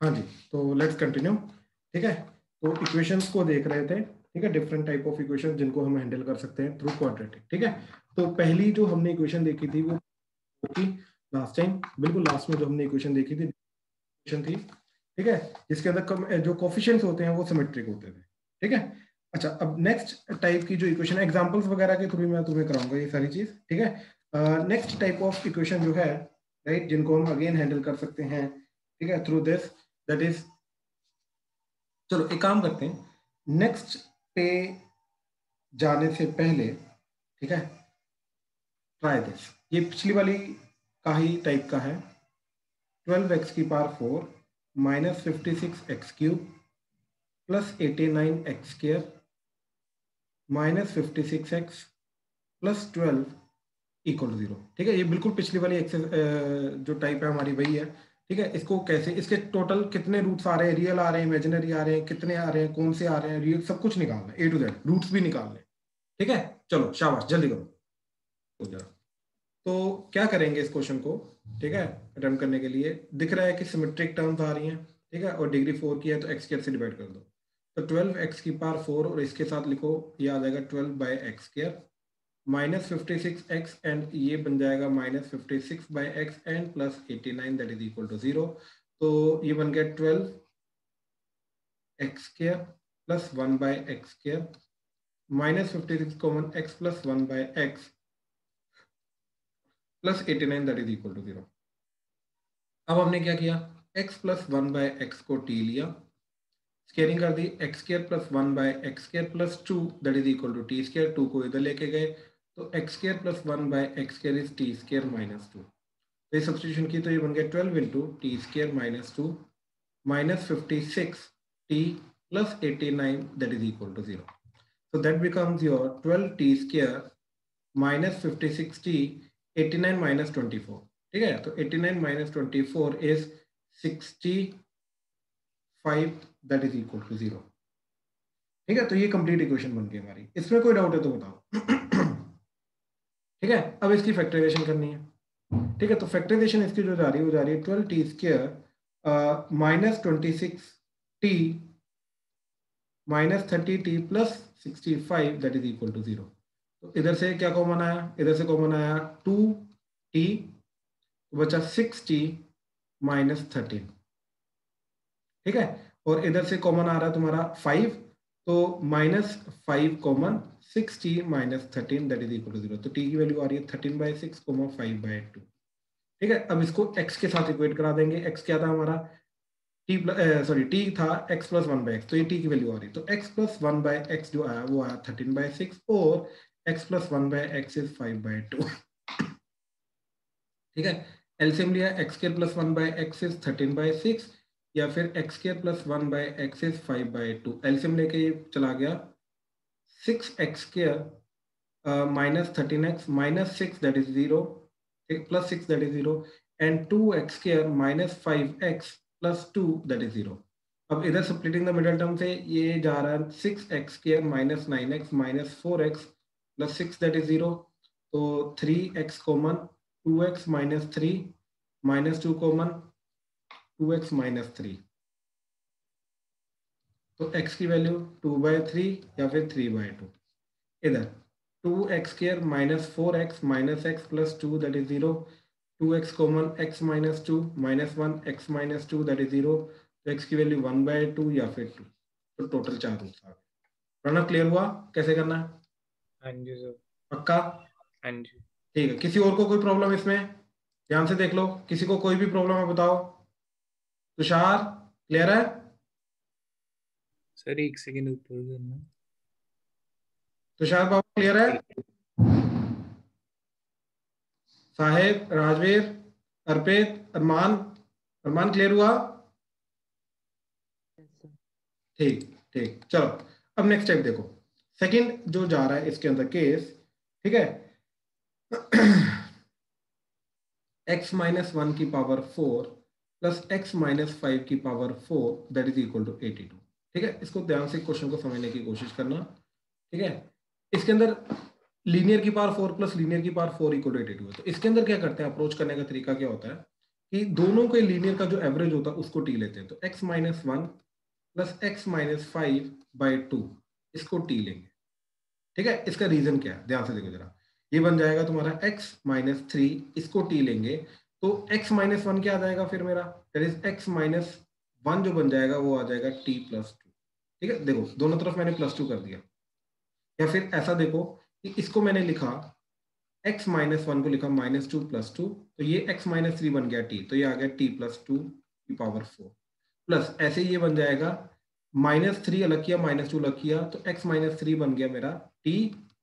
हाँ जी, तो let's continue. ठीक है, तो इक्वेशंस को देख रहे थे। ठीक है, डिफरेंट टाइप ऑफ इक्वेशन जिनको हम हैंडल कर सकते हैं थ्रू क्वाड्रेटिक। ठीक है, तो पहली जो हमने इक्वेशन देखी थी वो थी लास्ट टाइम, बिल्कुल लास्ट में जो हमने इक्वेशन देखी थी, इक्वेशन थी, ठीक है, जिसके अंदर जो कोफिशिएंट्स होते हैं वो सिमेट्रिक होते थे। ठीक है, अच्छा, अब नेक्स्ट टाइप की जो इक्वेशन, एग्जांपल्स वगैरह के थ्रू मैं तुम्हें कराऊंगा ये सारी चीज। ठीक है, नेक्स्ट टाइप ऑफ इक्वेशन जो है, राइट, जिनको हम अगेन हैंडल कर सकते हैं, ठीक है, थ्रू दिस, दैट इज, चलो एक काम करते हैं, नेक्स्ट पे जाने से पहले, ठीक है, ट्राई दिस, ये पिछली वाली का ही टाइप का है। 12x की power 4 minus 56x³ plus 89x² minus 56x plus 12 equal to 0। ठीक है, ये बिल्कुल पिछली वाली जो टाइप है हमारी वही है। ठीक है, इसको कैसे, इसके टोटल कितने रूट्स आ रहे हैं, रियल आ रहे हैं, इमेजिनरी आ रहे हैं, कितने आ रहे हैं, कौन से आ रहे हैं, रियल, सब कुछ निकालना है, A to Z, रूट्स भी निकालने। ठीक है, चलो शाबाश, जल्दी करो जरा। तो क्या करेंगे इस क्वेश्चन को, ठीक है, अटेम्प्ट करने के लिए, दिख रहा है कि सिमेट्रिक टर्म्स आ रही हैं, ठीक है, और डिग्री 4 की है तो x² से डिवाइड कर दो, तो 12x की पावर 4 और इसके साथ लिखो, ये आ जाएगा 12/x² माइनस 56x एंड ये बन जाएगा minus 56/x and plus 89 that is equal to 0। तो ये बन गया 12x² plus 1/x² minus 56 common x plus 1/x plus 89 that is equal to 0। अब हमने क्या किया, x प्लस 1/x को t लिया, स्केयरिंग कर दी, x² plus 1/x² plus 2 that is equal to t², 2 को इधर लेके गए, तो x² plus 1/x² is t² minus 2। तो ये सब्सटीट्यूशन की तो ये बन गया 12 into t² minus 2 minus 56 t plus 89 that is equal to 0। So that becomes your 12t² minus 56t, 89 minus 24। ठीक है, तो 89 minus 24 is 65 that is equal to 0। ठीक है, तो ये कंप्लीट इक्वेशन बन गई हमारी। इसमें कोई डाउट है तो बताओ। ठीक है, अब इसकी फैक्टराइजेशन करनी है। ठीक है, तो फैक्टराइजेशन इसकी जो जा रही है वो जा रही है 12t² minus 26t minus 30t plus 65 that is equal to 0। तो इधर से क्या कॉमन आया, इधर से कॉमन आया 2t, बचा 6t माइनस 13। ठीक है, और इधर से कॉमन आ रहा है तुम्हारा 5, तो minus 5 common 6t minus 13 that is equal to 0। तो t की वैल्यू आ रही है 13/6, 5/2। ठीक है, अब इसको x के साथ इक्वेट करा देंगे। x क्या था हमारा, t था x प्लस 1/x, तो ये t की वैल्यू आ रही है, तो x प्लस 1/x जो आया वो आया 13/6 और x प्लस 1/x इज 5/2। ठीक है, एलसीएम लिया, x² प्लस 1/x इज 13/6 या फिर x² plus 1/x is 5/2। LCM लेके ये चला गया 6x² minus 13x minus 6 that is 0 plus 6 that is 0 and 2x² minus 5x plus 2 that is 0। अब इधर स्प्लिटिंग द मिडल टर्म से ये जा रहा है 6x² minus 9x minus 4x plus 6 that is 0। तो 3x common, 2x minus 3 minus 2 common, 2x minus 3। तो x की वैल्यू 2/3 या फिर 3/2। इधर 2x² minus 4x minus x plus 2 that is 0, 2x common, x minus 2 minus 1 x minus 2 that is 0। तो x की value 1/2 या फिर 2। तो टोटल 4 रूट्स आ गए। प्रणव क्लियर हुआ कैसे करना है? हाँ जी सर। पक्का? हाँ जी। ठीक है, किसी और को कोई प्रॉब्लम इसमें? ध्यान से देख लो, किसी को कोई भी प्रॉब्लम है बताओ। तुषार क्लियर है? सर एक सेकंड ऊपर करना। तुषार बाबू क्लियर है? साहेब, राजवीर, अर्पित, अरमान, अरमान क्लियर हुआ? ठीक ठीक, चलो अब नेक्स्ट टाइप देखो। सेकंड जो जा रहा है इसके अंदर केस, ठीक है, x माइनस 1 की पावर 4 प्लस x माइनस 5 की power 4 that is equal to 82। ठीक है, इसको ध्यान से क्वेश्चन को समझने की कोशिश करना। ठीक है, इसके अंदर लीनियर की पावर 4 प्लस लीनियर की पावर 4 इक्वल टू 82 है। तो इसके अंदर क्या करते हैं, अप्रोच करने का तरीका क्या होता है, कि दोनों के लीनियर का जो एवरेज होता है उसको टी लेते हैं, तो x minus one plus x minus five by two इसको टी लेंगे। ठीक है, इसका रीजन क्या है ध्यान से देखो जरा, ये बन जाएगा तुम्हारा x माइनस थ्री, इसको टी लेंगे तो x माइनस वन क्या आ जाएगा फिर मेरा, that is x minus one जो बन जाएगा वो आ जाएगा t प्लस टू। ठीक है, देखो दोनों तरफ मैंने प्लस टू कर दिया, या फिर ऐसा देखो कि इसको मैंने लिखा x माइनस वन को लिखा माइनस टू प्लस टू, तो ये x माइनस थ्री बन गया t, तो ये आ गया t प्लस टू की पावर फोर, प्लस ऐसे ये बन जाएगा माइनस थ्री अलग किया माइनस टू अलग किया, तो x माइनस थ्री बन गया मेरा t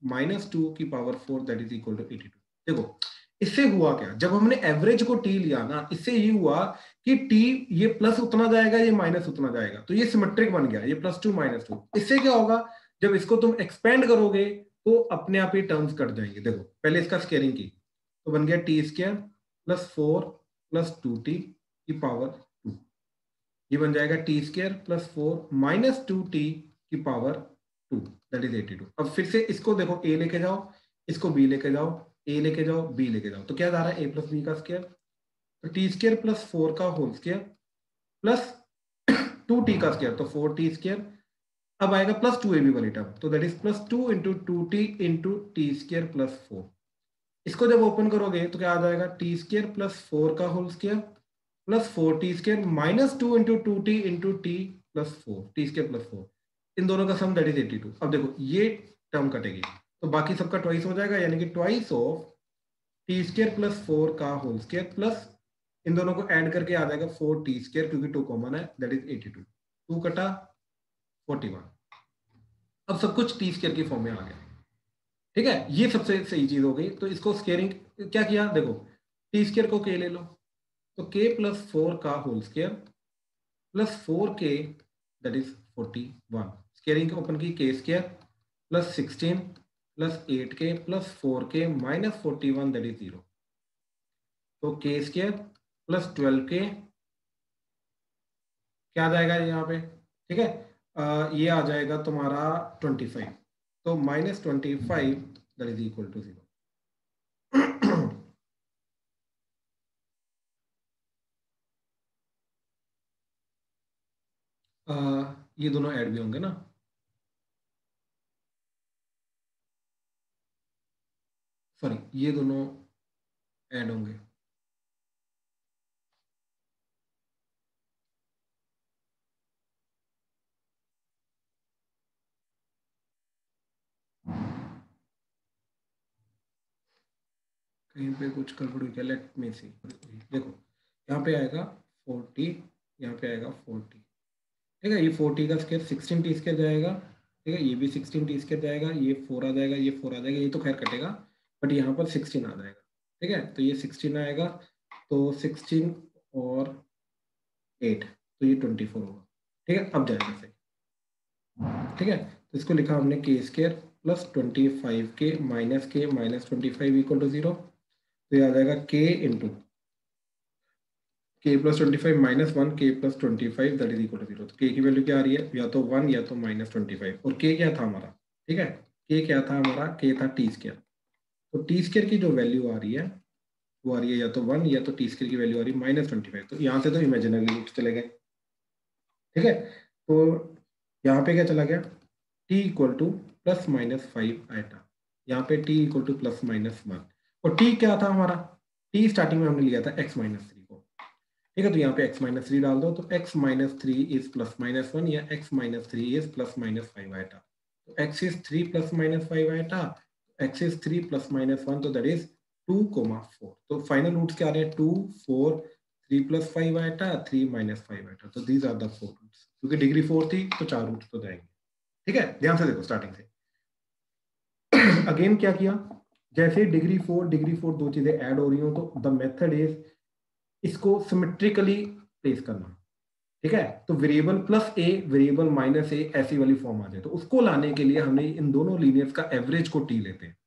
माइनस टू की power four that is equal to 82। देखो इससे हुआ क्या, जब हमने एवरेज को t लिया ना, इससे ये हुआ कि t ये प्लस उतना जाएगा ये माइनस उतना जाएगा, तो ये सिमेट्रिक बन गया, ये प्लस टू माइनस टू। इससे क्या होगा, जब इसको तुम एक्सपेंड करोगे तो अपने आप ही टर्म्स कट जाएंगे। देखो पहले इसका स्केयरिंग की तो बन गया T square plus four plus two T की पावर टू, ये बन जाएगा T square plus four minus two T की पावर टू दैट इज 82। अब फिर से इसको देखो a लेके जाओ, इसको b लेके जाओ, a लेके जाओ b लेके जाओ, तो क्या जा रहा है a प्लस बी का स्क्वायर, तो टी स्क्वायर प्लस फोर का whole square plus two T का स्क्वायर, तो फोर टी स्क्वायर, अब आएगा प्लस टू ए बी वाली टर्म, तो that is plus two into two T into T square plus four. इसको जब ओपन करोगे तो क्या आ जाएगा टी स्क्वायर प्लस फोर का whole square plus four T square minus two into two T into T plus four, T square plus four, इन दोनों का सम दैट इज 82। अब देखो ये टर्म कटेगी तो बाकी सबका ट्वाइस हो जाएगा, यानी कि twice of T square plus four का होल स्क्वायर प्लस इन दोनों को ऐड करके आ जाएगा फोर टी स्क्वायर, क्योंकि टू कॉमन है दैट इज 82, टू कटा 41। अब सब कुछ टी स्क्वायर की फॉर्म में आ गया। ठीक है, ये सबसे सही चीज हो गई। तो इसको स्केयरिंग क्या किया, देखो टी स्क्वायर को के ले लो, तो के प्लस फोर का होल स्क्वायर प्लस फोर के दैट इज 41, स्केयरिंग ओपन की के स्क्वायर प्लस 16 प्लस एट के प्लस फोर के माइनस 41 दैट इज 0, तो के स्क्वायर प्लस 12 के क्या आ जाएगा यहाँ पे, ठीक है ये आ जाएगा तुम्हारा 25, तो minus 25 that is equal to 0। ये दोनों ऐड भी होंगे ना, सॉरी ये दोनों ऐड होंगे, कहीं पे कुछ गड़बड़ हुई क्या, लेट मी सी। देखो यहाँ पे आएगा 40, यहाँ पे आएगा 40, ठीक है, ये 40 का स्क्वायर 16 टी स्क्वायर जाएगा, ठीक है, ये भी 16 टी स्क्वायर जाएगा, ये 4 आ जाएगा, ये 4 आ जाएगा, ये तो खैर कटेगा, बट यहाँ पर 16 आ जाएगा। ठीक है, तो ये 16 आएगा, तो 16 और 8 तो ये 24 होगा। ठीक है, अब जाएगा सही। ठीक है, तो इसको लिखा हमने के स्क्वायर प्लस 25 के माइनस 25 इक्वल टू 0, तो ये आ जाएगा K into K plus 25 minus one K plus 25 that is equal to 0। तो के की वैल्यू क्या आ रही है, या तो 1 या तो माइनस 25, और के क्या था हमारा, ठीक है, के क्या था हमारा, के था टी स्क्वायर, तो टी स्क्वायर की जो वैल्यू आ रही है वो आ रही है या तो 1 या तो टी स्क्वायर की वैल्यू आ रही है माइनस 25, तो यहाँ से तो इमेजिनरी रूट्स चले गए। ठीक है, तो यहाँ पे क्या चला गया, T equal two plus minus 5 आएटा, यहाँ पे T equal two plus minus 1, और टी क्या था हमारा, टी स्टार्टिंग में हमने लिया था x माइनस थ्री को। ठीक है, तो यहाँ पे x माइनस थ्री डाल दो, तो x minus three is plus minus one, या x minus three is plus minus 5 आएटा, तो x is 3 plus minus 5 आएटा, x is 3 plus minus 1, तो दैट इज 2,4। तो फाइनल रूट्स क्या आ रहे हैं, 2 4 3 प्लस 5 आएटा 3 माइनस 5 आएटा, तो दीज आर द 4 रूट्स, क्योंकि degree 4 थी तो 4 रूट्स तो जाएंगे। ठीक है, ध्यान से देखो स्टार्टिंग से अगेन क्या किया, जैसे डिग्री 4 दो चीजें ऐड हो रही हो तो द मेथड इज इसको सिमेट्रिकली प्लेस करना। ठीक है, तो variable plus a variable minus a ऐसी वाली फॉर्म आ जाए, तो उसको लाने के लिए हमने इन दोनों लीनियर्स का एवरेज को टी लेते हैं,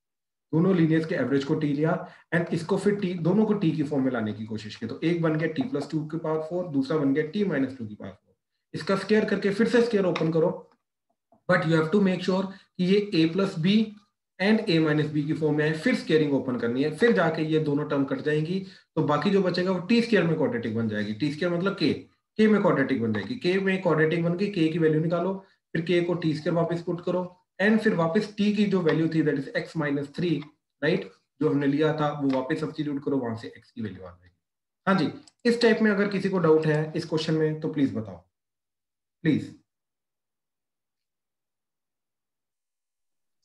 दोनों लीनियर्स के एवरेज को टी लिया एंड इसको फिर टी दोनों को टी की फॉर्म में लाने की कोशिश की, तो एक बन गया टी प्लस टू की पावर 4, दूसरा बन गया टी माइनस टू की पावर 4। इसका स्क्वायर करके फिर से स्क्वायर ओपन करो, but you have to make sure कि ये a plus B and a minus B की फॉर्म में है, फिर स्केयरिंग ओपन करनी है, फिर जाके ये दोनों टर्म कट जाएंगी, तो बाकी जो बचेगा वो टी स्केयर में क्वाड्रेटिक बन जाएगी। टी स्केयर मतलब के में क्वाड्रेटिक बन जाएगी, के में क्वाड्रेटिक बन गई, के की वैल्यू निकालो, फिर के को टी स्केयर वापस पुट करो, एंड फिर वापस टी की जो वैल्यू थी that is x minus 3, right, जो हमने लिया था वो वापस सब्स्टिट्यूट करो, वहां से एक्स की वैल्यू आ जाएगी। हाँ जी, इस टाइप में अगर किसी को डाउट है इस क्वेश्चन में तो प्लीज बताओ, प्लीज।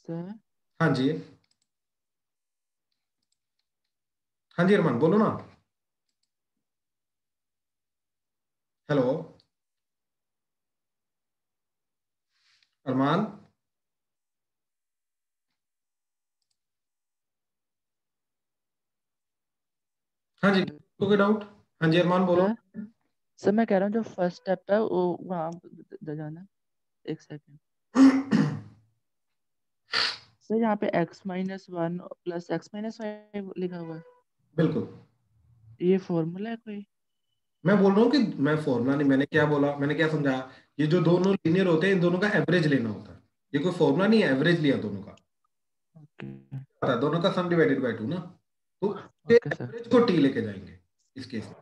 सर हाँ जी, हाँ जी अरमान बोलो ना। हेलो अरमान। हाँ जी, कोई डाउट? हाँ जी अरमान बोलो। सर सर मैं कह रहा हूँ जो फर्स्ट स्टेप है वो वहाँ जाना, एक सेकंड सर, यहाँ पे x-1 प्लस x-5 लिखा हुआ है, बिल्कुल, ये फॉर्मूला है कोई? मैं बोल रहा हूँ कि मैं फॉर्मूला नहीं, मैंने क्या बोला, मैंने क्या समझाया, ये जो दोनों लीनियर होते हैं इन दोनों का एवरेज लेना होता है, ये कोई फॉर्मूला नहीं है, एवरेज लिया दोनों का, ओके पता है, दोनों का सम डिवाइडेड बाय 2 ना, तो ओके सर, एवरेज को टी लेके जाएंगे इस केस में।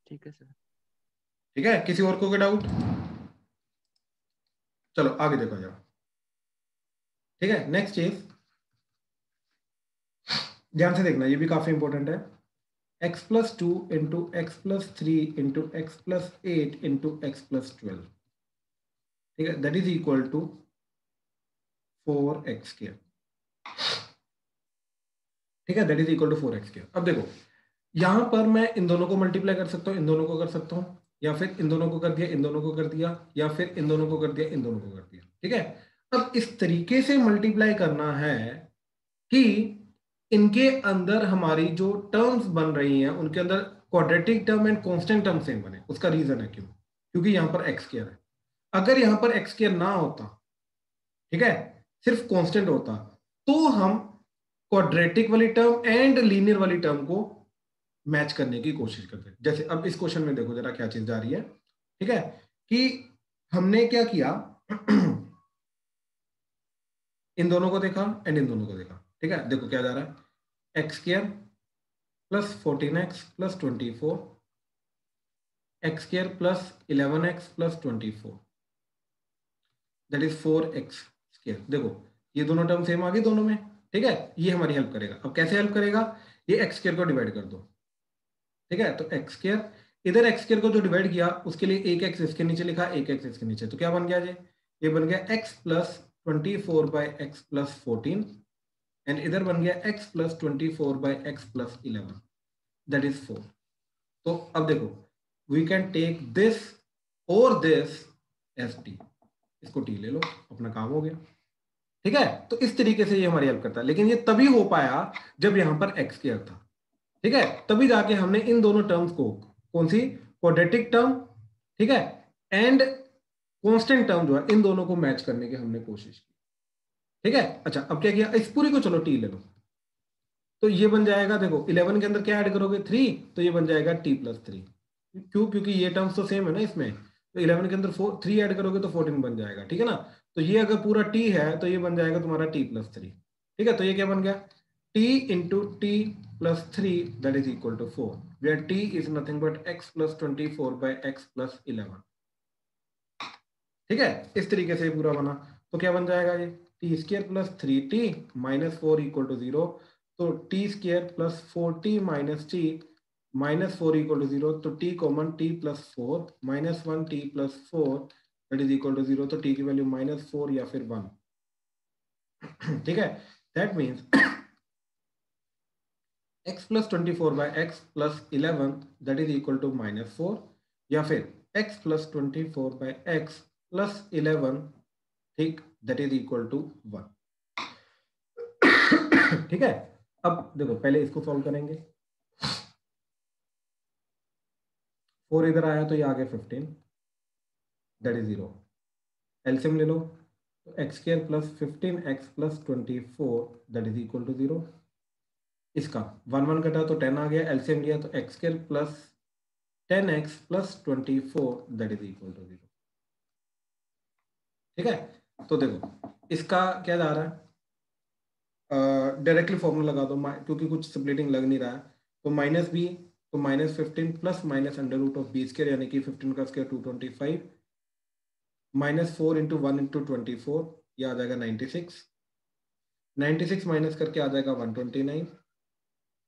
ठीक है सर। ठीक है, किसी और को कोई डाउट? चलो आगे देखो जरा। ठीक है, नेक्स्ट चीज ध्यान से देखना, ये भी काफी इंपॉर्टेंट है। x plus 2 into X plus 3 into X plus 8 into X plus 12, ठीक है, that is equal to 4x square. ठीक है, that is equal to 4x square. अब देखो यहां पर मैं इन दोनों को मल्टीप्लाई कर सकता हूं, इन दोनों को कर सकता हूं, या फिर इन दोनों को कर दिया, इन दोनों को कर दिया, या फिर इन दोनों को कर दिया, इन दोनों को कर दिया। ठीक है, अब इस तरीके से मल्टीप्लाई करना है कि इनके अंदर हमारी जो टर्म्स बन रही हैं उनके अंदर quadratic term and constant term same बने। उसका रीजन है क्यों, क्योंकि यहां पर एक्स स्क्वायर है। अगर यहां पर एक्स स्क्वायर ना होता, ठीक है, सिर्फ कांस्टेंट होता, तो हम क्वाड्रेटिक वाली टर्म एंड लीनियर वाली टर्म को मैच करने की कोशिश करते हैं। जैसे अब इस क्वेश्चन में देखो जरा क्या चीज जा रही है। ठीक है, कि हमने क्या किया इन दोनों को देखा एंड इन दोनों को देखा। ठीक है, देखो क्या जा रहा है, x square plus 14x plus 24, x square plus 11x plus 24, that is 4x square. देखो ये दोनों टर्म सेम आ गई दोनों में। ठीक है, ये हमारी हेल्प करेगा। अब कैसे हेल्प करेगा, ये एक्स स्क्वायर को डिवाइड कर दो। ठीक है, तो एक्स स्क्वायर, इधर एक्स स्क्वायर को जो डिवाइड किया उसके लिए एक एक्स इसके नीचे लिखा, एक एक्स इसके नीचे, तो क्या बन गया ये बन गया x plus 24 by X plus 14, and इधर बन गया x plus 24 by X plus 11, that is 4। तो अब देखो वी कैन टेक दिस और दिस एज टी, इसको टी ले लो, अपना काम हो गया। ठीक है, तो इस तरीके से ये हमारी हेल्प करता है, लेकिन ये तभी हो पाया जब यहां पर एक्स स्क्वायर था। ठीक है, तभी जाके हमने इन दोनों टर्म्स को, कौन सी, क्वाड्रेटिक टर्म, ठीक है, एंड कांस्टेंट टर्म जो है, इन दोनों को मैच करने की हमने कोशिश की। ठीक है, अच्छा अब क्या किया, इस पूरी को चलो टी ले लो, तो ये बन जाएगा, देखो 11 के अंदर क्या ऐड करोगे 3, तो ये बन जाएगा t प्लस 3। क्यों, क्योंकि ये टर्म्स तो सेम है ना इसमें, तो 11 के अंदर 3 ऐड करोगे तो 14 बन जाएगा। ठीक है ना, तो ये अगर पूरा t है तो ये बन जाएगा तुम्हारा t प्लस 3। ठीक है, तो ये क्या बन गया, t into T plus 3 that is equal to 4, where t is nothing but x plus 24 by X plus 11। ठीक है, इस तरीके से पूरा बना, तो क्या बन जाएगा ये T square plus 3t minus 4 equal to 0, तो T square plus 4t minus T minus 4 equal to 0, तो t common t plus 4 minus 1 t plus 4 that is equal to 0, तो t की वैल्यू माइनस 4 या फिर 1। ठीक है, that means x plus 24 by X plus 11 that is equal to minus 4, या फिर x plus 24 by X plus 11, ठीक, that is equal to 1। ठीक है, अब देखो पहले इसको सॉल्व करेंगे, 4 इधर आया तो ये आ गया 15, दैट इज 0, एलसीएम ले लो, तो X square plus 15x plus 24 that is equal to 0। इसका 1 1 कटा तो 10 आ गया, एलसीएम लिया तो X square plus 10x plus 24 that is equal to 0। ठीक है, तो देखो इसका क्या जा रहा है, डायरेक्टली फॉर्मूला लगा दो, क्योंकि कुछ स्प्लिटिंग लग नहीं रहा है। तो माइनस बी, तो -15 plus minus under root of B square, यानी कि 15 का स्क्वायर 225, -4 × 1 × 24, ये आ जाएगा 96। 96 माइनस करके आ जाएगा 129।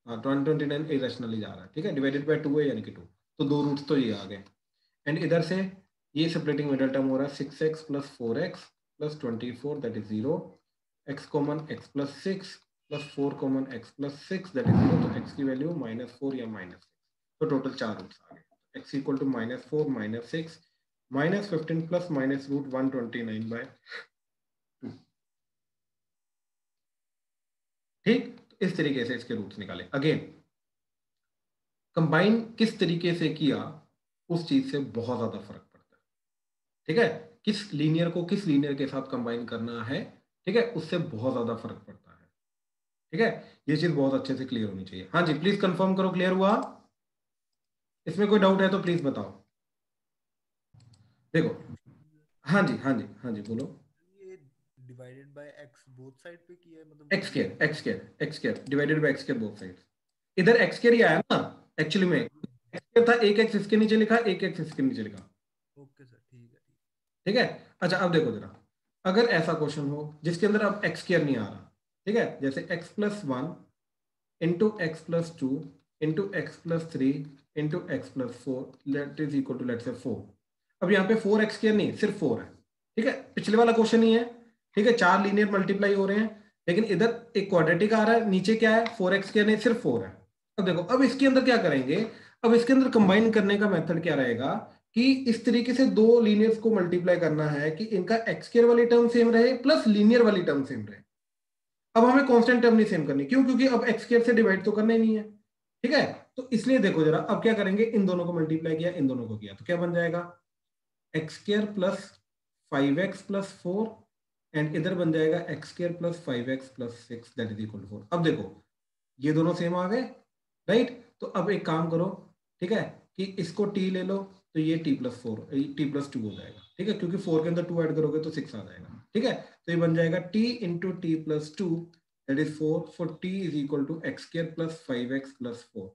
हाँ 129 इरेशनली जा रहा है, ठीक है, डिवाइडेड बाय 2 है यानी कि 2, तो 2 रूट्स तो ये आ गए। एंड इधर से ये सेपरेटिंग मिडल टर्म हो रहा है 6x + 4x + 24 that is 0, x common x + 6 + 4 common x + 6 that is 0, तो x की वैल्यू -4 या -6, तो टोटल 4 रूट्स आ गए। x = -4 - 6 -15 प्लस -√129/2, ठीक। तो इस तरीके से इसके रूट्स निकाले। अगेन कंबाइन किस तरीके से किया उस चीज से बहुत ज्यादा फर्क पड़ता है, ठीक है, किस लीनियर को किस लीनियर के साथ कंबाइन करना है, ठीक है, उससे बहुत ज्यादा फर्क पड़ता है, ठीक है। ये चीज बहुत अच्छे से क्लियर होनी चाहिए। हाँ जी प्लीज कंफर्म करो, क्लियर हुआ? इसमें कोई डाउट है तो प्लीज बताओ। देखो, हाँ जी हाँ जी हाँ जी बोलो। ये divided by x both side पे किया है, मतलब x² divided by x² both side. इधर x² ही आया ना एक्चुअली में, x² था, एक x इसके नीचे लिखा, एक x इसके नीचे लिखा। ओके सर, ठीक है ठीक है। अच्छा अब देखो जरा, अगर ऐसा क्वेश्चन हो जिसके अंदर अब x² नहीं आ रहा, ठीक है, जैसे x + 1 × x + 2 × x + 3 × x + 4 that is equal to let's say 4। अब यहाँ पे 4x² नहीं, सिर्फ 4 है, ठीक है, पिछले वाला क्वेश्चन ही है, ठीक है, 4 लीनियर मल्टीप्लाई हो रहे हैं, लेकिन इधर एक क्वाड्रेटिक आ रहा है, नीचे क्या है 4x² नहीं, सिर्फ 4 है। अब देखो, अब इसके अंदर क्या करेंगे, अब इसके अंदर कंबाइन करने का मेथड क्या रहेगा कि इस तरीके से दो लीनियर्स को मल्टीप्लाई करना है कि इनका x² वाली टर्म सेम रहे प्लस लीनियर वाली टर्म सेम रहे। अब हमें कांस्टेंट टर्म नहीं सेम करनी, क्यों? क्योंकि अब x² से डिवाइड तो करना ही नहीं है, ठीक है। तो इसलिए देखो जरा, अब क्या करेंगे, इन दोनों को मल्टीप्लाई किया, इन दोनों को किया, तो क्या बन जाएगा x² + 5x + 4 एंड इधर बन जाएगा x² + 5x + 6 that is equal to 4। अब देखो ये दोनों सेम आ गए, राइट। तो अब एक काम करो, ठीक है, कि इसको t ले लो, तो ये t + 4 t + 2 हो जाएगा, ठीक है, क्योंकि 4 के अंदर 2 ऐड करोगे तो 6 आ जाएगा, ठीक है। तो ये बन जाएगा t × t + 2 that is 4 for t = x² + 5x + 4,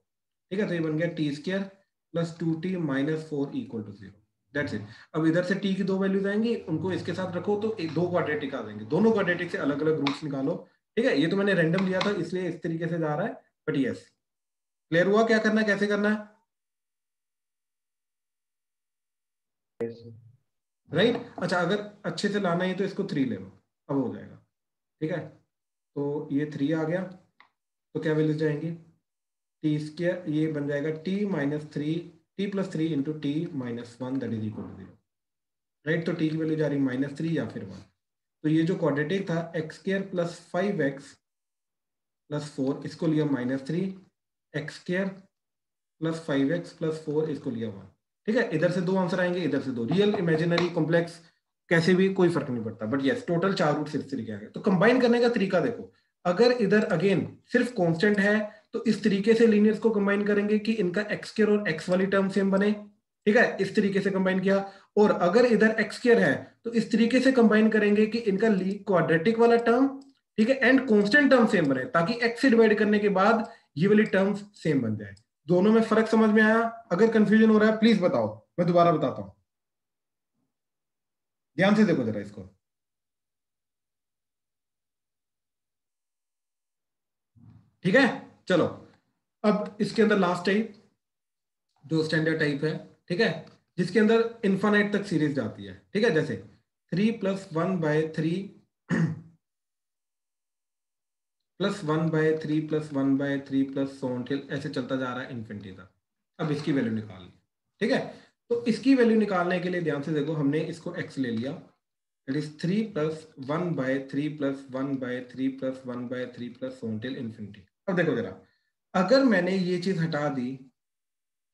ठीक है। तो ये बन गया t² + 2t - 4 = 0, दैट्स इट। अब इधर से t की दो वैल्यूज आएंगी, उनको इसके साथ रखो तो दो क्वाड्रेटिक आ जाएंगे, दोनों क्वाड्रेटिक से अलग अलग रूट्स निकालो, ठीक है। ये तो मैंने रैंडम लिया था इसलिए इस तरीके से जा रहा है, बट यस क्लियर हुआ क्या करना है, कैसे करना है, राइट। अच्छा अगर अच्छे से लाना है तो इसको 3 ले लो, अब हो जाएगा, ठीक है। तो ये 3 आ गया, तो क्या वैल्यूज जाएंगी, t², ये बन जाएगा t - 3 t + 3 × t - 1 that is equal to 0, right. तो t की वैल्यू जा रही -3 या फिर 1। तो ये जो क्वाड्रेटिक था x² + 5x + 4 इसको लिया -3, x² + 5x + 4 इसको लिया 1, ठीक है। इधर से दो आंसर आएंगे, इधर से दो, रियल इमेजिनरी कॉम्प्लेक्स कैसे भी कोई फर्क नहीं पड़ता, बट यस टोटल 4 रूट इस तरीके आ गए। तो कंबाइन करने का तरीका देखो, अगर इधर अगेन सिर्फ कांस्टेंट है तो इस तरीके से लीनियर्स को कंबाइन करेंगे कि इनका x² और x वाली टर्म सेम बने, ठीक है, इस तरीके से कंबाइन किया। और अगर इधर x² है तो इस तरीके से कंबाइन करेंगे कि इनका क्वाड्रेटिक वाला टर्म, ठीक है, एंड कांस्टेंट टर्म सेम बने, ताकि x से डिवाइड करने के बाद ये वाली टर्म्स सेम बन जाए। दोनों में फर्क समझ में आया? अगर कंफ्यूजन हो रहा है प्लीज बताओ, मैं दोबारा बताता हूं, ध्यान से देखो जरा इसको, ठीक है। चलो अब इसके अंदर लास्ट टाइप जो स्टैंडर्ड टाइप है, ठीक है, जिसके अंदर इन्फानाइट तक सीरीज जाती है, ठीक है, जैसे 3 + 1/3 + 1/3 + 1/3 + so on till ऐसे चलता जा रहा है इन्फिनिटी तक। अब इसकी वैल्यू निकालनी, ठीक है। तो इसकी वैल्यू निकालने के लिए ध्यान से देखो, हमने इसको x ले लिया, it is 3 + 1/3 + 1/3 + 1/3 + so on till infinity। अब देखो जरा, अगर मैंने ये चीज हटा दी,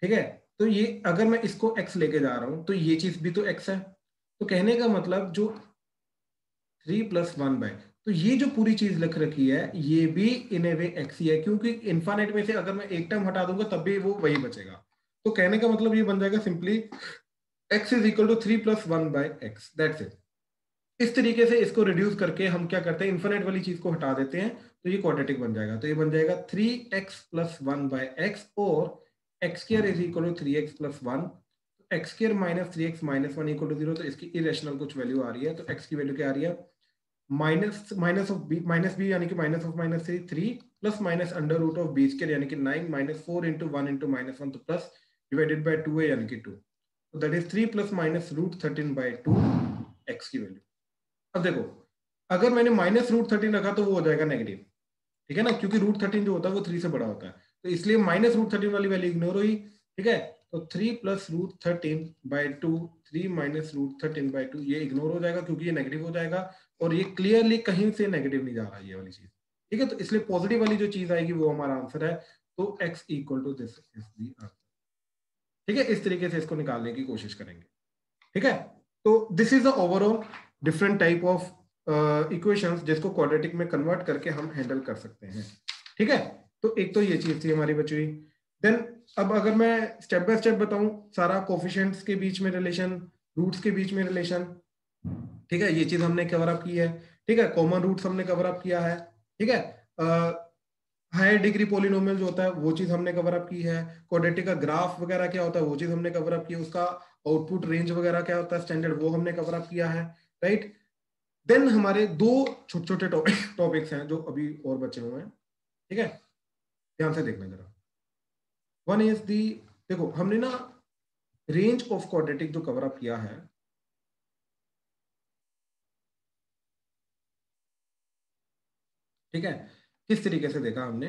ठीक है, तो ये अगर मैं इसको x लेके जा रहा हूं तो ये चीज भी तो x है, तो कहने का मतलब जो 3 + 1/, तो ये जो पूरी चीज लिख रखी है ये भी इन ए वे x ही है, क्योंकि इन्फानेट में से अगर मैं एक टर्म हटा दूंगा तब भी वो वही बचेगा। तो कहने का मतलब ये बन जाएगा simply x = 3 + 1/x, that's it. इस तरीके से इसको रिड्यूस करके हम क्या करते हैं, इन्फिनिट वाली चीज को हटा देते हैं तो ये क्वाड्रेटिक बन जाएगा। तो ये बन जाएगा 3x + 1 / x और x² = 3x + 1, x² - 3x - 1 = 0। तो इसकी इरेशनल कुछ वैल्यू आ रही है। तो x की वैल्यू क्या आ रही है, माइनस ऑफ बी यानी कि -3 3 ± √ b² यानी कि 9 -4 × 1 × -1 तो प्लस डिवाइडेड बाय 2 है यानी कि 2। तो दैट इज 3 ± √13/2 x की वैल्यू। अब देखो अगर मैंने -√13 रखा तो वो हो जाएगा नेगेटिव, ठीक है ना, क्योंकि √13 जो होता है वो 3 से बड़ा होता है। तो इसलिए -√13 वाली वैल्यू इग्नोर हुई, ठीक है। तो 3 + √13/2 3 - √13/2 ये इग्नोर हो जाएगा क्योंकि ये नेगेटिव हो जाएगा और ये क्लियरली कहीं से नेगेटिव नहीं जा रहा ये वाली चीज, ठीक है। तो इसलिए पॉजिटिव वाली जो चीज आएगी वो हमारा आंसर है। तो x = this is the answer, ठीक है। इस तरीके से इसको निकालने की कोशिश करेंगे, ठीक है। तो this is the overall different type of equations जिसको क्वाड्रेटिक में कन्वर्ट करके हम हैंडल कर सकते हैं, ठीक है। तो एक तो ये चीज थी हमारी बची हुई। देन अब अगर मैं स्टेप बाय स्टेप बताऊं, सारा कोफिशिएंट्स के बीच में रिलेशन, रूट्स के बीच में रिलेशन, ठीक है, ये चीज हमने कवर अप की है, ठीक है। कॉमन रूट्स हमने कवर अप किया है, ठीक है। हायर डिग्री पॉलिनोमियल जो होता है वो चीज हमने कवर अप की है। क्वाड्रेटिक का ग्राफ वगैरह क्या होता है वो चीज हमने कवर अप की है। उसका आउटपुट रेंज वगैरह क्या होता है स्टैंडर्ड, वो हमने कवर अप किया है, राइट। देन हमारे दो छोटे छोटे टॉपिक्स हैं जो अभी और बचे हुए हैं, ठीक है। ध्यान से देखना जरा। वन इज दी, देखो हमने ना रेंज ऑफ क्वाड्रेटिक जो कवर अप किया है, ठीक है। किस तरीके से देखा हमने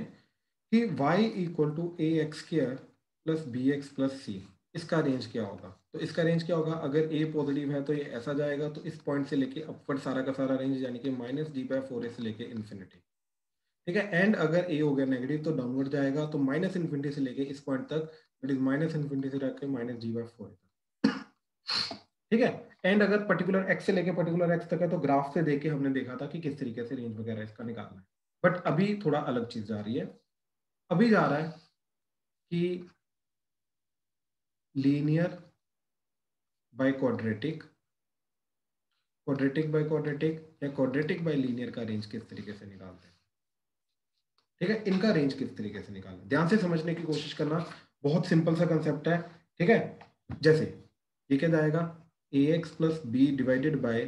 कि y = ax² + bx + c, इसका रेंज क्या होगा। तो इसका रेंज क्या होगा, अगर a पॉजिटिव है तो ये ऐसा जाएगा, तो इस पॉइंट से लेके अपवर्ड सारा का सारा रेंज यानी कि -d/4a से लेके इन्फिनिटी, ठीक है। एंड अगर a हो गया नेगेटिव तो डाउनवर्ड जाएगा, तो -∞ से लेके इस पॉइंट तक, दैट इज -∞ से लेके -d/4 तक, ठीक है। एंड अगर पर्टिकुलर x से लेके पर्टिकुलर x तक है तो ग्राफ से देख के हमने देखा था कि किस तरीके से रेंज वगैरह इसका निकालना है। बट अभी थोड़ा अलग चीज जा रही है, अभी जा रहा है कि linear by quadratic, quadratic by quadratic या क्वाड्रेटिक बाय लीनियर का रेंज किस तरीके से निकालते हैं, ठीक है। इनका रेंज किस तरीके से निकालना, ध्यान से समझने की कोशिश करना। बहुत सिंपल सा कंसेप्ट है, ठीक है। जैसे ये क्या जाएगा, ax + b divided by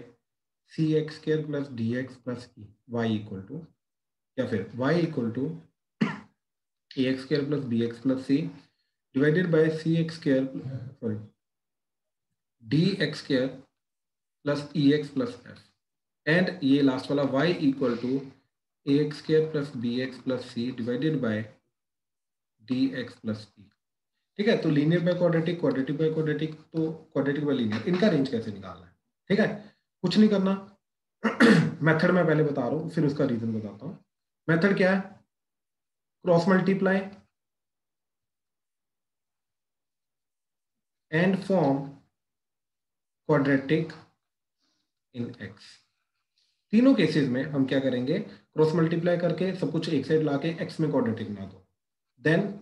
cx² + dx + e, y equal to, या फिर y = ax² + bx + c divided by cx² sorry dx² + ex + f, and ये लास्ट वाला y = ax² + bx + c divided by dx + e, ठीक है। तो linear by quadratic, quadratic by quadratic, तो quadratic by linear, इनका range कैसे निकालना है, ठीक है। कुछ नहीं करना मेथड मैं पहले बता रहा हूँ फिर उसका रीजन बताता हूँ। मेथड क्या है, cross multiply and form quadratic in x। तीनों केसेस में हम क्या करेंगे, क्रॉस मल्टीप्लाई करके सब कुछ एक साइड लाके x में क्वाड्रेटिक बना दो, देन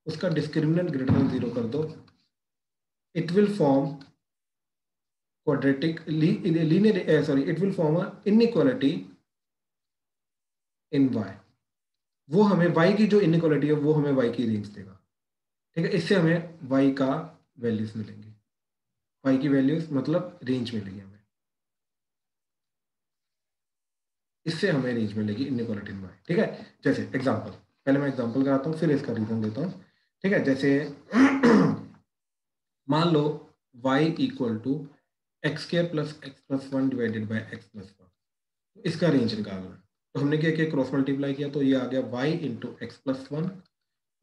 उसका डिस्क्रिमिनेंट > 0 कर दो, it will form quadratic linear sorry it will form a inequality in y। वो हमें y की जो इनइक्वालिटी है वो हमें y की रेंज देगा, ठीक है। इससे हमें y का वैल्यूज मिलेंगे, y की वैल्यूज मतलब रेंज मिलेगी हमें, इससे हमें रेंज मिलेगी इनइक्वालिटी इन y, ठीक है। जैसे एग्जांपल, पहले मैं एग्जांपल कराता हूँ फिर इसका रीजन देता हूँ, ठीक है। जैसे मान लो y = x² + x + 1 divided by x + 1, इसका रेंज निकालना है। तो हमने क्या किया, क्रॉस मल्टीप्लाई किया, तो ये आ गया y × x + 1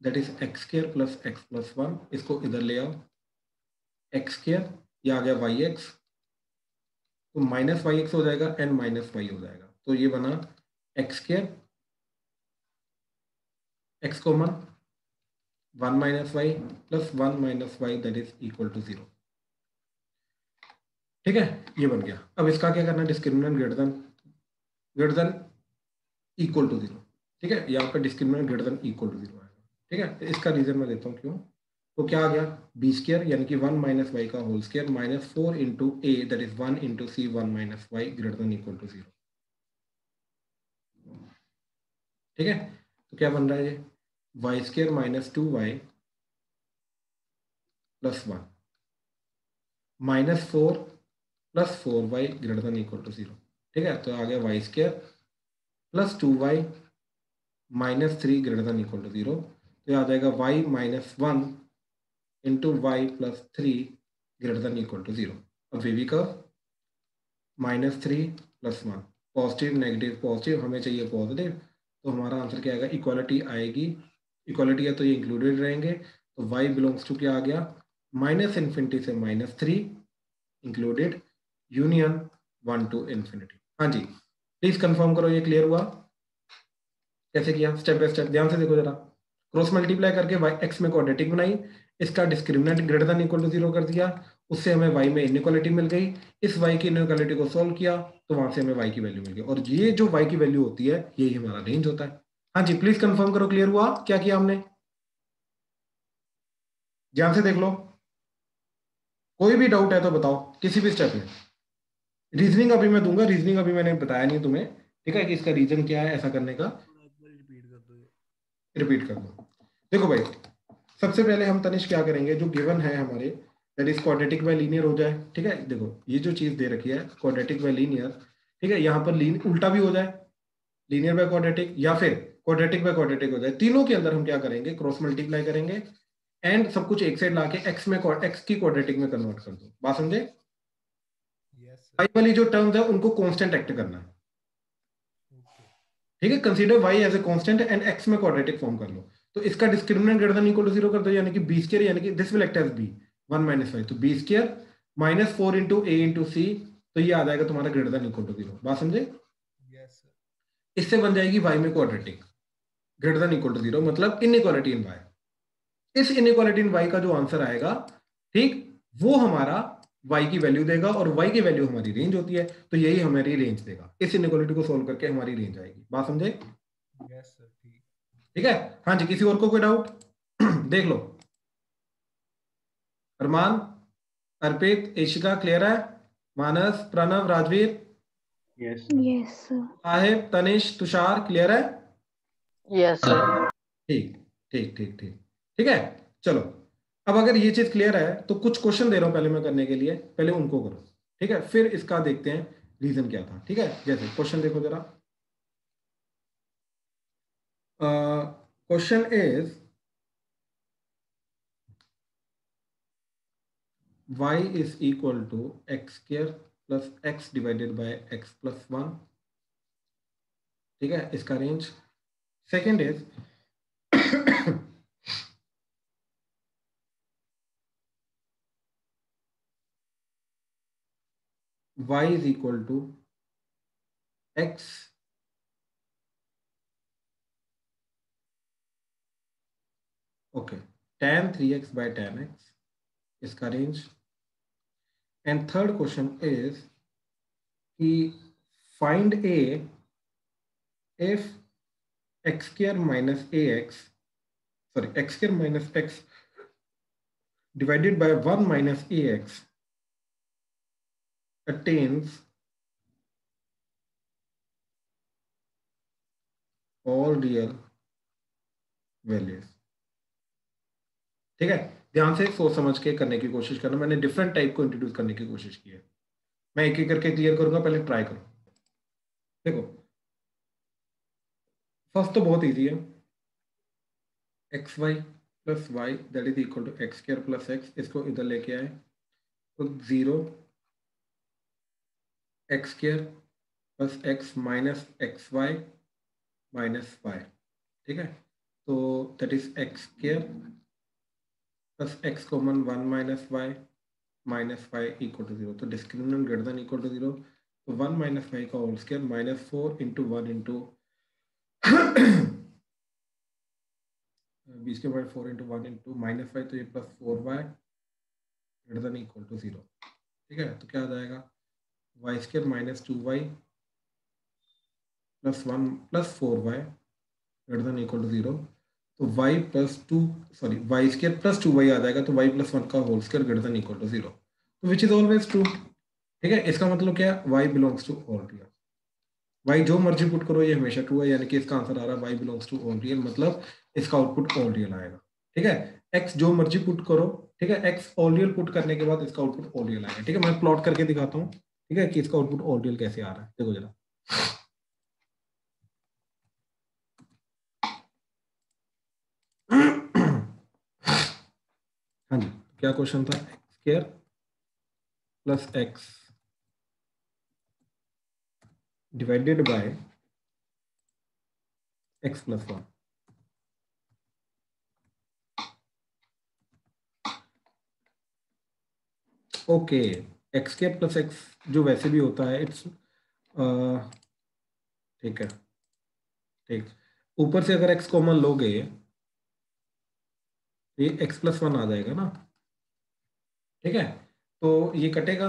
that is x² + x + 1, इसको इधर ले आओ x², ये आ गया yx, तो -yx हो जाएगा एंड -y हो जाएगा, तो ये बना x², x common 1 - y + 1 - y that is equal to 0, ठीक है। ये बन गया। अब इसका क्या करना है, discriminant greater than equal to 0, ठीक है। यहाँ पे डिस्क्रिमिनेंट > 0 आएगा, ठीक है। इसका रीजन मैं देता हूँ क्यों। तो क्या आ गया बी स्क्वायर यानी कि 1 माइनस वाई का whole square minus 4 into A that is 1 into C 1 minus Y greater than equal to 0। ठीक है, तो क्या बन रहा है ये Y square minus 2y plus 1 minus 4 plus 4y greater than equal to 0। ठीक है, तो आ गया Y square plus 2y minus 3 greater than equal to 0। तो ये आ जाएगा y minus 1 into Y plus 3 greater than equal to 0। अब वीवी का minus 3 plus 1 positive negative positive, हमें चाहिए पॉजिटिव, तो हमारा आंसर क्या आएगा इक्वालिटी आएगी। इक्वालिटी है तो ये इंक्लूडेड रहेंगे, तो y बिलोंग्स टू क्या आ गया माइनस इन्फिनिटी से minus 3 included union 1 to infinity. हाँ जी, प्लीज कंफर्म करो ये क्लियर हुआ। कैसे किया स्टेप बाय स्टेप, ध्यान से देखो जरा। क्रॉस मल्टीप्लाई करके वाई एक्स में क्वाड्रेटिक बनाई, इसका discriminant greater than equal to 0 कर दिया, उससे हमें y में इनइक्वालिटी मिल गई। इस y की इनइक्वालिटी को सॉल्व किया तो वहां से हमें y की वैल्यू मिल गई, और ये जो y की वैल्यू होती है यही हमारा रेंज होता है। हाँ जी, प्लीज कंफर्म करो क्लियर हुआ क्या किया हमने, ध्यान से देख लो। कोई भी डाउट है तो बताओ किसी भी स्टेप में। रीजनिंग अभी मैं दूंगा, रीजनिंग अभी मैंने बताया नहीं तुम्हें, ठीक है, कि इसका रीजन क्या है ऐसा करने का। थोड़ा एक बार रिपीट कर दो ये। रिपीट कर दो। देखो भाई, सबसे पहले हम तनिष्क क्या करेंगे, जो गिवन है हमारे that is quadratic by linear हो जाए। ठीक है, देखो ये जो चीज दे रखी है क्वाड्रेटिक बाय लीनियर, ठीक है, यहाँ पर उल्टा भी हो जाए लीनियर बाय क्वाड्रेटिक, या फिर क्वाड्रेटिक बाय क्वाड्रेटिक हो जाए। तीनों के अंदर हम क्या करेंगे क्रॉस मल्टीप्लाई करेंगे एंड सब कुछ एक साइड लाके एक्स में एक्स की क्वाड्रेटिक में कन्वर्ट कर दो। बात समझे? Yes why sir. वाली जो टर्म्स है उनको कांस्टेंट एक्ट करना है। ओके। ठीक है, consider Y as a constant and X में क्वाड्रेटिक फॉर्म कर लो। तो इसका discriminant greater than equal to 0 कर दो, यानी कि बी स्क्वायर, यानी कि this will act as B 1 minus Y, तो B square minus 4 into A into C, तो ये आ जाएगा तुम्हारा ग्रेटर देन इक्वल टू 0। बात समझे? Yes sir. इससे बन जाएगी वाई में quadratic greater than equal to 0, मतलब इनइक्वालिटी इन वाई। इस इनइक्वालिटी इन वाई का जो आंसर आएगा, ठीक, वो हमारा y की वैल्यू देगा, और y की वैल्यू हमारी रेंज होती है, तो यही हमारी रेंज देगा। इस इनइक्वालिटी को सोल्व करके हमारी रेंज आएगी। बात समझे? यस सर ठीक। ठीक है, हाँ जी, किसी और को कोई डाउट? देख लो, अरमान, अर्पित, इशिका क्लियर है? Manas, Pranav, Rajveer, yes yes sir. Sahib, Tanish, Tushar clear है? Yes sir. ठीक ठीक ठीक ठीक ठीक है, चलो। अब अगर ये चीज क्लियर है तो कुछ क्वेश्चन दे रहा हूं पहले मैं करने के लिए, पहले उनको करो। ठीक है, फिर इसका देखते हैं रीजन क्या था। ठीक है, जैसे क्वेश्चन देखो जरा। Question is y is equal to x square plus x divided by x plus 1। ठीक है, इसका range. Second is y is equal to x okay tan 3x by tan x, इसका range. And third question is कि find a if x square minus ax, sorry, x square minus x divided by 1 minus ax attains all real values। ठीक है, ध्यान से सोच समझ के करने की कोशिश करना। मैंने डिफरेंट टाइप को इंट्रोड्यूस करने की कोशिश की है, मैं एक एक करके क्लियर करूंगा, पहले ट्राई करो। देखो, फर्स्ट तो बहुत इजी है, x y plus y that is equal to x square plus x, इसको इधर लेके आए तो 0 x square plus x minus x y minus y. ठीक है, तो that is x square plus x common 1 minus y equal to 0, तो discriminant greater than equal to 0, तो 1 माइनस वाई का whole square minus 4 into 1 into बीस के बाद 4 into 1 into minus Y, तो ये plus 4y greater than equal to 0। ठीक है, तो क्या आ जाएगा y square minus 2y plus 1 plus 4y greater than equal to 0, तो y plus 2 sorry y square plus 2y आ जाएगा, तो y प्लस 1 का whole square greater than equal to 0, तो विच इज ऑलवेज ट्रू। ठीक है, इसका मतलब क्या है, y belongs to all real. y जो मर्जी पुट करो ये हमेशा ट्रू है, यानी कि इसका आंसर आ रहा है y belongs to all real, मतलब इसका आउटपुट ऑल रियल आएगा। ठीक है, x जो मर्जी पुट करो, ठीक है, x ऑल रियल पुट करने के बाद इसका आउटपुट ऑल रियल आएगा। ठीक है, मैं प्लॉट करके दिखाता हूँ, ठीक है, कि इसका आउटपुट ऑल रियल कैसे आ रहा है, देखो जरा। हाँ जी, क्या क्वेश्चन था, x square plus x divided by x plus 1। Okay, x square plus x जो वैसे भी होता है, इट्स ठीक है, ठीक, ऊपर से अगर एक्स कॉमन लोगे तो ये एक्स प्लस 1 आ जाएगा ना। ठीक है, तो ये कटेगा।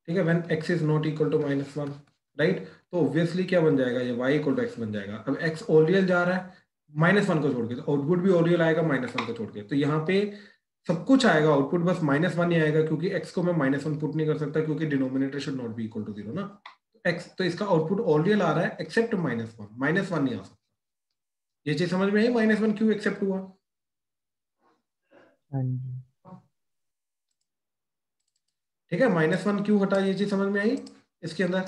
ठीक है, when x is not equal to -1, right, तो ऑब्वियसली क्या बन जाएगा, ये y इक्वल टू एक्स बन जाएगा। अब एक्स ऑल रियल जा रहा है -1 को छोड़ के, तो आउटपुट भी ऑल रियल आएगा -1 को छोड़ के, तो यहाँ पे सब कुछ आएगा, आउटपुट बस -1 ही आएगा, क्योंकि x को मैं -1 पुट नहीं कर सकता, क्योंकि denominator should not be equal to 0 ना। x तो इसका आउटपुट ऑल रियल आ रहा है एक्सेप्ट -1 नहीं आ सकता। ये चीज समझ में आई, -1 क्यों एक्सेप्ट हुआ। हाँ जी। ठीक है, -1 क्यों हटा, ये चीज समझ में आई इसके अंदर।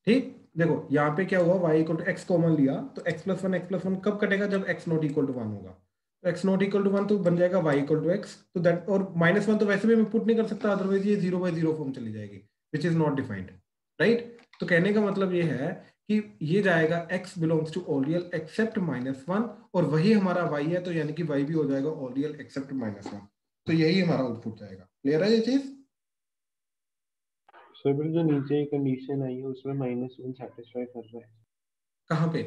ठीक, देखो यहाँ पे क्या हुआ, y equal to x common लिया, तो x प्लस 1 कब कटेगा, जब x नॉट इक्वल टू 1 होगा, तो x नॉट इक्वल टू 1 तो बन जाएगा y इक्वल टू एक्स, तो दैट, और -1 तो वैसे भी मैं पुट नहीं कर सकता, अदरवाइज ये 0/0 फॉर्म चली जाएगी, which is not defined, right. तो कहने का मतलब ये है कि ये जाएगा x belongs to all real except -1, और वही हमारा y है, तो यानी कि y भी हो जाएगा ऑल रियल एक्सेप्ट -1, तो यही हमारा आउटपुट जाएगा। क्लियर है ये चीज। सर फिर जो नीचे एक कंडीशन आई है उसमें -1 सेटिस्फाई कर रहा है कहाँ पे,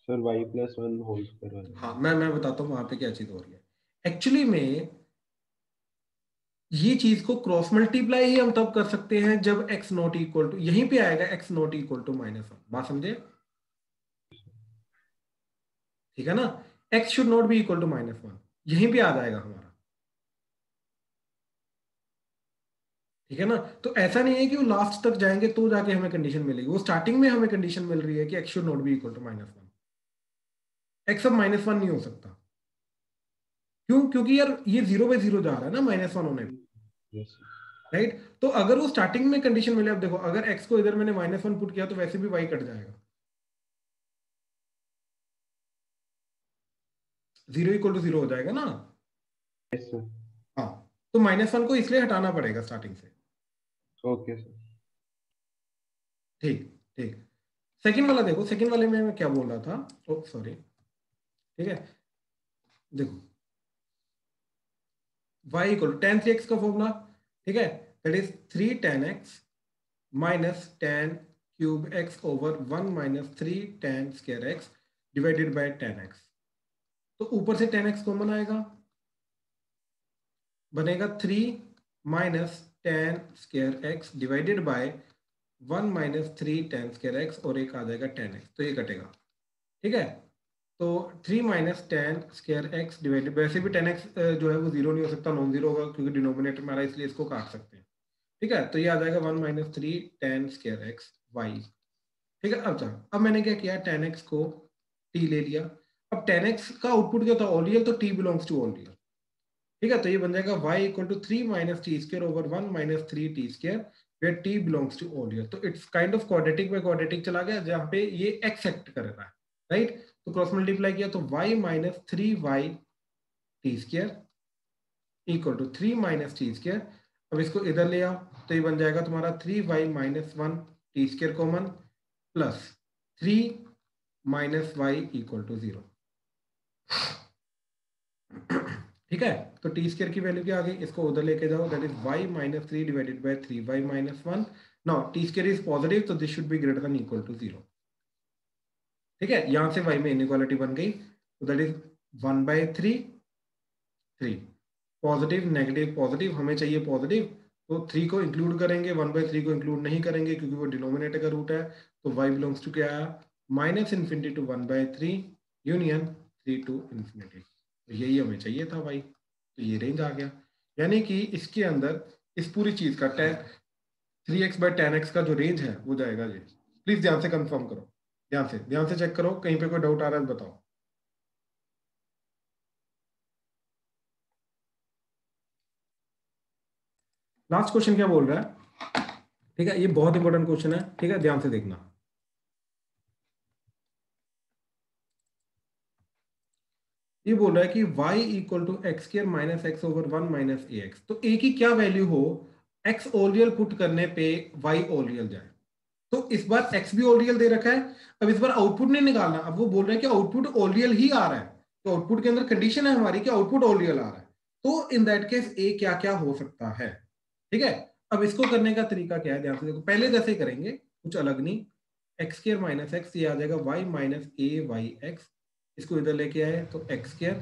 sir, y plus 1 whole square वाला। हाँ मैं बताता हूँ वहां पे क्या चीज हो रही है। एक्चुअली में ये चीज को क्रॉस मल्टीप्लाई ही हम तब कर सकते हैं जब x नॉट इक्वल टू, यहीं पे आएगा x नॉट इक्वल टू -1, बात समझे, ठीक है ना, x should not be equal to -1, यहीं पे आ जाएगा हमारा। ठीक है ना, तो ऐसा नहीं है कि वो लास्ट तक जाएंगे तो जाके हमें कंडीशन मिलेगी, वो स्टार्टिंग में हमें कंडीशन मिल रही है कि x should not be equal to -1, x अब -1 नहीं हो सकता, क्यों, क्योंकि यार ये 0/0 जा रहा है ना -1 होने पे, यस राइट। तो अगर वो स्टार्टिंग में कंडीशन मिले, अब देखो अगर x को इधर मैंने -1 पुट किया तो वैसे भी y कट जाएगा, 0 इक्वल टू 0 हो जाएगा ना। Yes sir. हाँ, तो -1 को इसलिए हटाना पड़ेगा स्टार्टिंग से। Okay sir. ठीक, ठीक, सेकंड वाला देखो, सेकंड वाले में मैं क्या बोल रहा था, ओ सॉरी, ठीक है, देखो y equal to tan 3x का फॉर्मूला, ठीक है, that is 3 tan x minus tan cube x over 1 minus 3 tan square x divided by tan x। तो ऊपर से tan x कॉमन आएगा, बनेगा 3 minus tan square x divided by 1 minus 3 tan square x, और एक आ जाएगा tan x, तो ये कटेगा। ठीक है, तो 3 minus tan square x divided, वैसे भी tan x जो है वो 0 नहीं हो सकता, नॉन 0 होगा, क्योंकि डिनोमिनेटर में आ रहा है, इसलिए इसको काट सकते हैं। ठीक है, तो ये आ जाएगा 1 minus 3 tan square x y। ठीक है, अब मैंने क्या किया, tan x को t ले लिया, अब tan x का आउटपुट क्या था, ऑल रियल, तो t belongs to all real. ठीक है, तो ये बन जाएगा y equal to 3 minus t square over 1 minus 3 t square, where t belongs to all real. तो इट्स काइंड ऑफ क्वाड्रेटिक में क्वाड्रेटिक चला गया, जहां पे ये x एक्ट कर रहा है, राइट। तो क्रॉस मल्टीप्लाई किया तो y minus 3y t square equal to 3 minus t square. अब इसको इधर ले आओ, तो ये बन जाएगा तुम्हारा 3y minus 1 t square common plus 3 minus y equal to 0। ठीक है, तो टी स्क्वायर की वैल्यू क्या आ गई, इसको उधर लेके जाओ, that is y minus 3 divided by 3y minus 1। Now t square is positive, तो this should be greater than equal to 0। ठीक है, यहां से y में इनइक्वालिटी बन गई, तो that is 1/3 3, positive negative positive, हमें चाहिए पॉजिटिव, तो 3 को इंक्लूड करेंगे, 1/3 को इंक्लूड नहीं करेंगे क्योंकि वो डिनोमिनेटर का रूट है, तो y बिलोंग्स टू क्या आया minus infinity to 1/3 union 3 to infinity. तो यही हमें चाहिए था भाई, तो ये रेंज आ गया। यानी कि इसके अंदर इस पूरी चीज का 3x/10x का जो रेंज है वो जाएगा ये। प्लीज ध्यान से कंफर्म करो, ध्यान से चेक करो, कहीं पे कोई डाउट आ रहा है बताओ। लास्ट क्वेश्चन क्या बोल रहा है, ठीक है, ये बहुत इंपॉर्टेंट क्वेश्चन है, ठीक है, ध्यान से देखना। ये बोल रहा है कि y equal to x² minus x over 1 minus ax। तो a की क्या वैल्यू हो x ऑल रियल पुट करने पे y ऑल रियल जाए। तो इस बार x भी ऑल रियल दे रखा है, अब इस बार आउटपुट नहीं निकालना, अब वो बोल रहा है कि आउटपुट ऑल रियल ही आ रहा है। तो आउटपुट के अंदर कंडीशन है हमारी कि आउटपुट ऑल रियल आ रहा है। तो इन दैट केस a क्या क्या हो सकता है, ठीक है। अब इसको करने का तरीका क्या है, ध्यान से देखो, पहले जैसे ही करेंगे, कुछ अलग नहीं। x² माइनस एक्स, ये आ जाएगा y माइनस a/x। इसको इधर लेके आए तो x²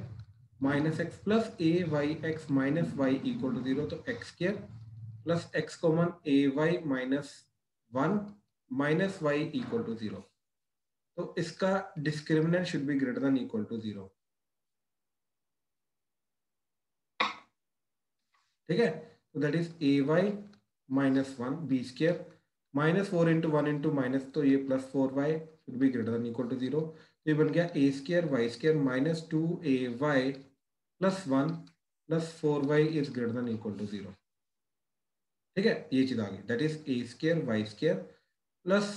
minus x plus a/x minus y equal to 0। तो x² plus x common ay minus 1 minus y equal to 0। तो इसका discriminant should be greater than equal to 0, ठीक है। तो that is ay minus 1 b² minus 4 into 1 into minus, तो ये plus 4y should be greater than equal to 0। तो ये बन गया a² y² minus 2ay plus 1 plus 4y is greater than equal to 0, ठीक है। ये चीज आ गई, that is a² y² plus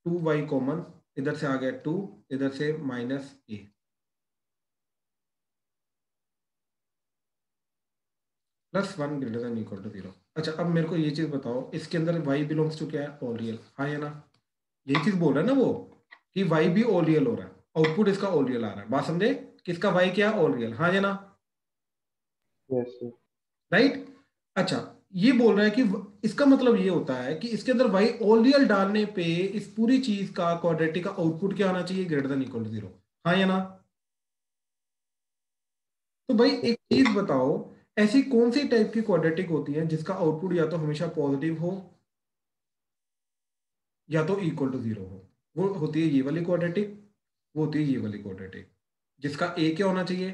2y common, इधर से आ गया 2, इधर से minus a plus 1 greater than equal to 0। अच्छा, अब मेरे को ये चीज बताओ, इसके अंदर y बिलोंग्स टू क्या है, ऑल रियल, हाँ या ना। यही चीज बोल रहा है ना वो, कि y भी ऑल रियल हो रहा है, आउटपुट इसका ऑल रियल आ रहा है। बात समझे, किसका y क्या ऑल रियल, हाँ या ना, यस सर। राइट। अच्छा, ये बोल रहा है कि इसका मतलब ये होता है कि इसके अंदर y ऑल रियल डालने पे इस पूरी चीज का क्वाड्रेटिक का आउटपुट क्या आना चाहिए, ग्रेटर देन इक्वल टू 0, हाँ या ना। तो भाई एक चीज बताओ, ऐसी कौन सी टाइप की क्वाड्रेटिक होती है जिसका आउटपुट या तो हमेशा पॉजिटिव हो या तो इक्वल टू 0 हो। वो होती है ये वाली क्वाड्रेटिक, वो होती है ये वाली क्वाड्रेटिक, जिसका ए क्या होना चाहिए,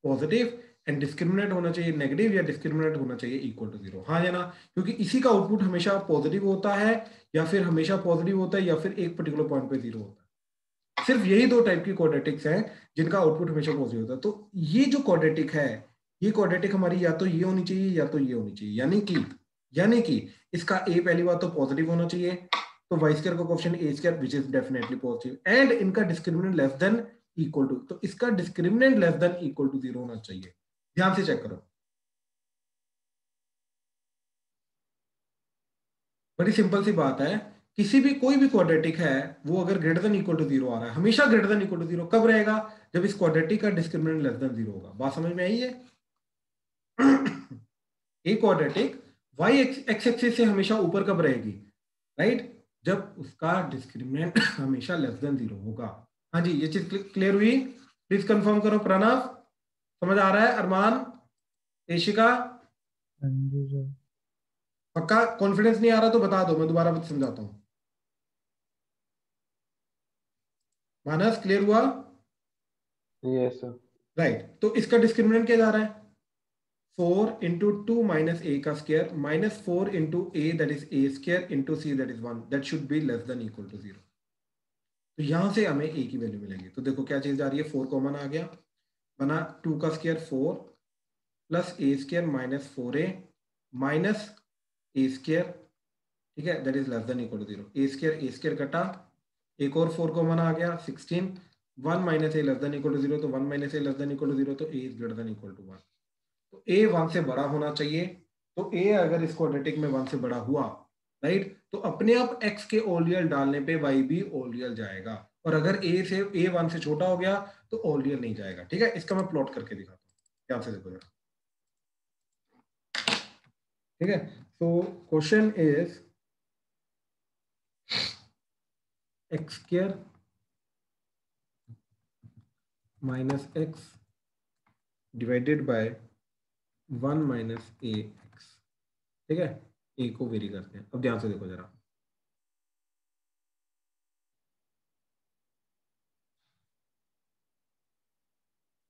पॉजिटिव, एंड डिस्क्रिमिनेंट होना चाहिए नेगेटिव, या डिस्क्रिमिनेंट होना चाहिए इक्वल टू 0, हाँ या ना। क्योंकि इसी का आउटपुट हमेशा पॉजिटिव होता है, या फिर हमेशा पॉजिटिव होता है, या फिर एक पर्टिकुलर पॉइंट पे 0 होता है। सिर्फ यही दो टाइप की क्वाड्रेटिक्स हैं जिनका आउटपुट हमेशा पॉजिटिव होता है। तो ये जो क्वाड्रेटिक है, ये क्वाड्रेटिक हमारी या तो ये होनी चाहिए या तो ये होनी चाहिए, यानी कि इसका ए पहली बात तो पॉजिटिव होना चाहिए, तो y स्क्वायर का coefficient a² which is definitely positive, and इनका discriminant less than equal to, तो इसका discriminant less than equal to 0 होना चाहिए। ध्यान से चेक करो, बड़ी सिंपल सी बात है। किसी भी कोई भी क्वाड्रेटिक है, वो अगर ग्रेटर देन इक्वल टू 0 आ रहा है, हमेशा ग्रेटर देन इक्वल टू 0 कब रहेगा, जब इस क्वाड्रेटिक का डिस्क्रिमिनेंट लेस देन 0 होगा। बात समझ में आई है। एक क्वाड्रेटिक y एक्स एक्सिस से हमेशा ऊपर कब रहेगी, राइट, जब उसका डिस्क्रिमिनेंट हमेशा लेस देन 0 होगा। हाँ जी, ये चीज क्लियर हुई, प्लीज कंफर्म करो। प्रणव समझ आ रहा है, अरमान, एशिका, हाँ जी सर। पक्का कॉन्फिडेंस नहीं आ रहा तो बता दो, मैं दोबारा समझाता हूँ। मानस क्लियर हुआ, यस सर। राइट। तो इसका डिस्क्रिमिनेंट क्या जा रहा है, 4 इंटू 2 माइनस ए का square minus 4 into A that is a² into c that is 1, that should be less than equal to 0। तो यहां से हमें ए की वैल्यू मिलेगी। तो देखो क्या चीज आ रही है, 4 कॉमन आ गया, बना 2 का square 4 plus a² minus 4a minus a², ठीक है, that is less than equal to 0। a² कटा, एक और 4 कॉमन आ गया 16, 1 minus a less than equal to 0, तो 1 minus a less than equal to 0, तो a is greater than equal to 1। तो a 1 से बड़ा होना चाहिए। तो a अगर इस क्वाड्रेटिक में 1 से बड़ा हुआ, राइट, तो अपने आप x के ऑल रियल डालने पे y भी ऑल रियल जाएगा, और अगर a 1 से छोटा हो गया तो ऑल रियल नहीं जाएगा, ठीक है। इसका मैं प्लॉट करके दिखाता हूँ, ध्यान से देखो जरा, ठीक है। तो question is x² minus x divided by 1 minus ax, ठीक है। ए को वेरी करते हैं। अब ध्यान से देखो जरा,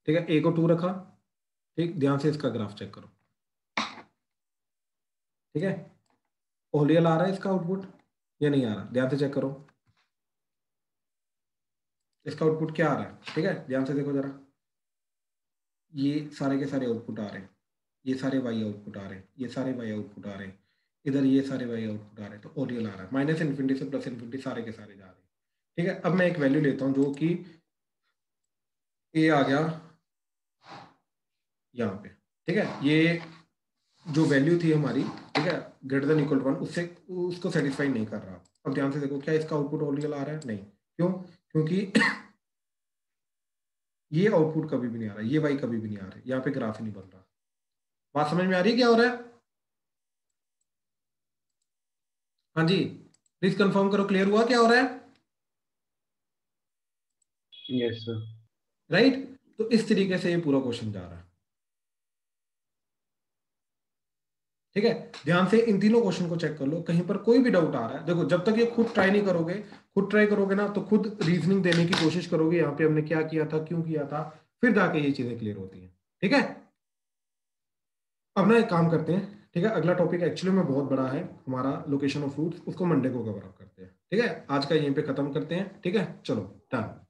ठीक है, ए को 2 रखा, ठीक, ध्यान से इसका ग्राफ चेक करो, ठीक है, ओलियल आ रहा है इसका आउटपुट या नहीं आ रहा, ध्यान से चेक करो, इसका आउटपुट क्या आ रहा है, ठीक है, ध्यान से देखो जरा, ये सारे के सारे आउटपुट आ रहे हैं, ये सारे वाई आउटपुट आ रहे हैं, ये सारे वाई आउटपुट आ रहे हैं, इधर ये सारे वाई आउटपुट आ रहे हैं, तो ओरियल आ रहा है, माइनस इन्फिनिटी से प्लस इन्फिनिटी सारे के सारे जा रहे हैं, ठीक है। अब मैं एक वैल्यू लेता हूं जो कि ए आ गया यहाँ पे, ठीक है, ये जो वैल्यू थी हमारी, ठीक है, ग्रेटर देन इक्वल टू 1, उससे उसको सेटिस्फाई नहीं कर रहा। अब ध्यान से देखो, क्या इसका आउटपुट ओरियल आ रहा है, नहीं, क्यों, क्योंकि ये आउटपुट कभी भी नहीं आ रहा, ये वाई कभी भी नहीं आ रहा, यहाँ पे ग्राफ ही नहीं बन रहा। बात समझ में आ रही है क्या हो रहा है? हाँ जी, प्लीज कंफर्म करो, क्लियर हुआ क्या हो रहा है? Yes sir. राइट, तो इस तरीके से ये पूरा क्वेश्चन जा रहा है, ठीक है। ध्यान से इन तीनों क्वेश्चन को चेक कर लो, कहीं पर कोई भी डाउट आ रहा है, देखो जब तक ये खुद ट्राई नहीं करोगे, खुद ट्राई करोगे ना तो खुद रीजनिंग देने की कोशिश करोगे, यहाँ पे हमने क्या किया था, क्यों किया था, फिर जाके ये चीजें क्लियर होती हैं, ठीक है। अब ना एक काम करते हैं, ठीक है, अगला टॉपिक एक्चुअली में बहुत बड़ा है हमारा, लोकेशन ऑफ फ्रूट्स, उसको मंडे को कवर अप करते हैं, ठीक है। आज का यहीं पे खत्म करते हैं, ठीक है, चलो डन।